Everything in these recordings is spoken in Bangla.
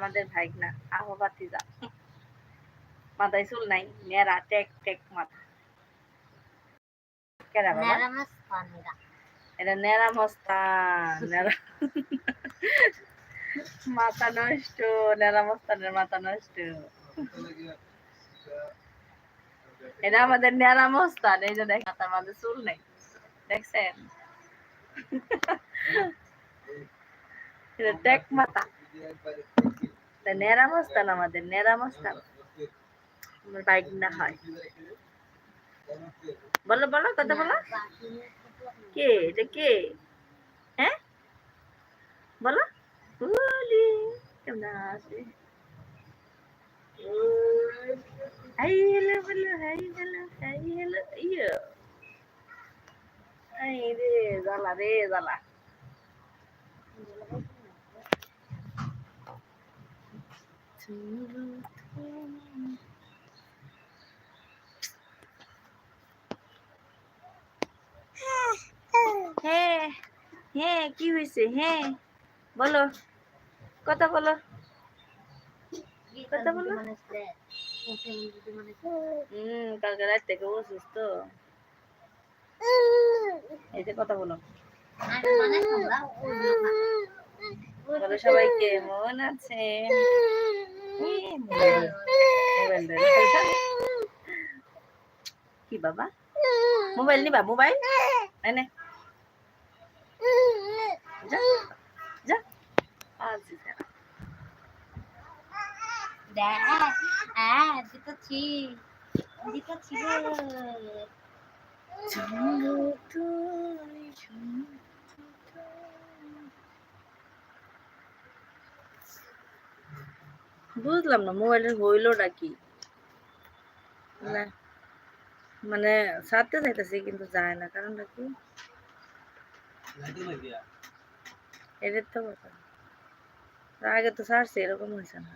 আমাদের ভাইগনা আহো ভাতিজা, মাথায় চুল নাই, নেড়া টেক টেক মাথা। কেডা বাবা? এটা নেড়া মস্তান, নেড়া মাথা নষ্ট, নেড়া মস্তানের মাথা নষ্ট। এটা আমাদের নেড়া মস্তান, এই যে দেখ মাথার মাঝে চুল নেই, দেখছেন? এটা টেক মাথা, নেড়া মস্তান, আমাদের নেড়া মস্তান, আমার বাইক না হয়। বলো বলো, কথা বলো। কে এটা, কে? হ্যাঁ বলো। বলি কেমন আছে? হাই হ্যালো বলো, হাই হ্যালো, হাই হ্যালো। ইয়ে এই রে জ্বালা রে জ্বালা। হ্যাঁ হ্যাঁ, কি হয়েছে? হ্যাঁ বলো, কথা বলো, কথা বলো। কালকে রাত থেকে অসুস্থ, এই যে কথা বলো। বলো সবাই কেমন আছে? কি বাবা, মোবাইল নিবা? মোবাইল এনে যা যা। বুঝলাম না মোবাইলের হইলোটা কি, মানে ছাড়তে চাইতেছি কিন্তু যায় না, কারণটা কি? এটার তো কথা, আগে তো ছাড়ছে, এরকম হয়েছে না।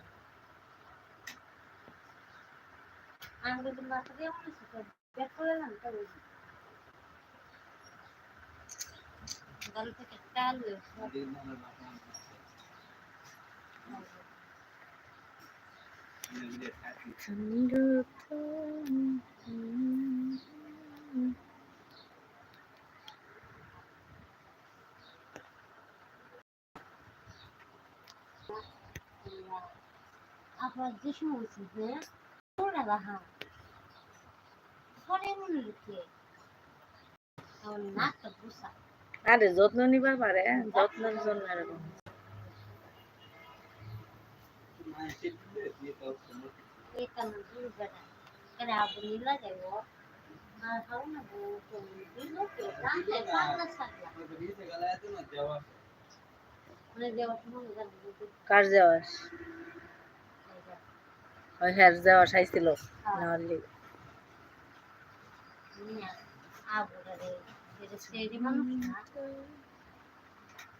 আরে যত্ন নিবার পারে, যত্নের জন্য এরকম। কার যাওয়ার? ওই হ্যার যাওয়া সাইছিল নাহলে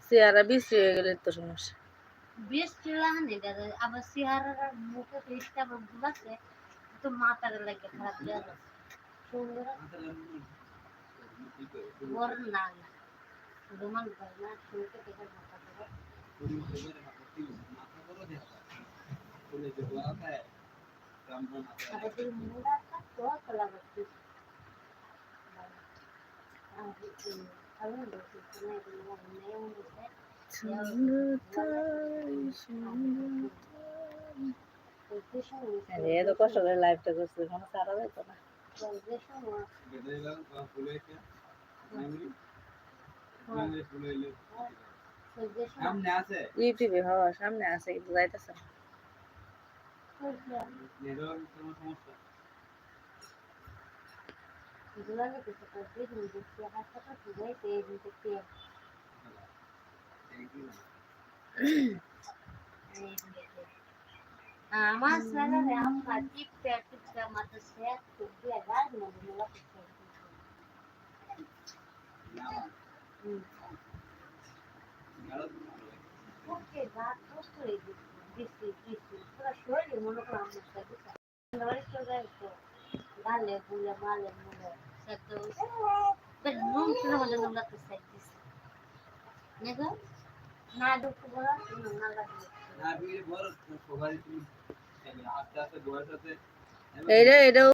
চেহারা বিশ্রী হয়ে গেলে তো সমস্যা। আবার চেহারার মুখে ফেসটা বুঝাচ্ছে তো মাথার লাগে খারাপ দেওয়া সুন্দর বড় না রোমান ভাই না শুনতে দেখে মাথা ধরে আবার মুড়া তো কলা করতে এত কষ্ট করে লাইফটা করছে, কোনো সারা যেত না। ইউটিউবে হওয়া সামনে আছে কিন্তু যাইতেছে না। আমার স্যালারি আমরা টিপটা টিপটা মাত্র শেয়ার করতে আগার মনে ওকে রাত কষ্ট হয়ে গেছে দিছি দিছি পুরো শরীর মনে করে আমার সাথে নড়ে চলে তো গালে বুলে মালে মনে সেতো বেশ নুন ছিল মধ্যে নোংরা তো সাইড দিছি নেগো না দুঃখ বলা না লাগে না বিয়ে বড় সবাই তুমি আস্তে আস্তে বয়স হতে এটা